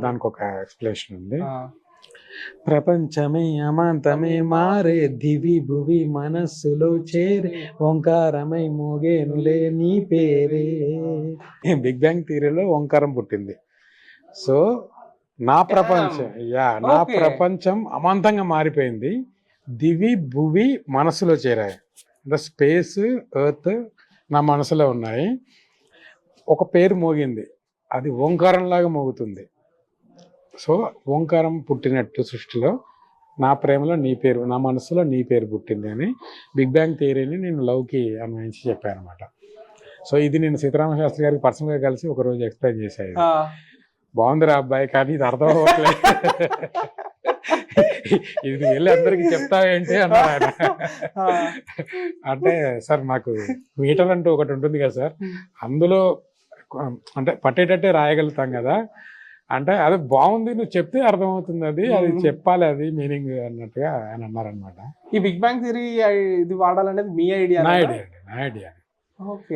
దానికి ఒక ఎక్స్ప్లెనేషన్ ఉంది. ప్రపంచమే అమాంతమే మారే దివి భువి మనస్సులో చేరే ఓంకారమై మోగేనులే నీ పేరే. బిగ్ బ్యాంగ్ థియరీలో ఓంకారం పుట్టింది. సో నా ప్రపంచం అమాంతంగా మారిపోయింది. దివి భువి మనసులో చేరాయి. అంటే స్పేస్ ఎర్త్ నా మనసులో ఉన్నాయి. ఒక పేరు మోగింది, అది ఓంకారం లాగా మోగుతుంది. సో ఓంకారం పుట్టినట్టు సృష్టిలో నా ప్రేమలో నీ పేరు, నా మనసులో నీ పేరు పుట్టింది అని బిగ్ బ్యాంగ్ థియరీని నేను లవ్కి అన్వయించి చెప్పాను అనమాట. సో ఇది నేను సీతారామ శాస్త్రి గారికి పర్సనల్గా కలిసి ఒకరోజు ఎక్స్ప్లెయిన్ చేశాను. బాగుందిరా అబ్బాయి, కానీ ఇది అర్థం అవ్వట్లేదు, ఇది వెళ్ళి అందరికి చెప్తావేంటి అన్నారు ఆయన. అంటే సార్ మాకు మీటర్ అంటూ ఒకటి ఉంటుంది కదా సార్, అందులో అంటే పట్టేటట్టే రాయగలుగుతాం కదా, అంటే అది బాగుంది, నువ్వు చెప్తే అర్థమవుతుంది, అది చెప్పాలి, అది మీనింగ్ అన్నట్టుగా ఆయన అన్నారనమాట. ఈ బిగ్ బ్యాంగ్ థియరీ ఇది వాడాలనేది మీ ఐడియా? నా ఐడియా. ఓకే.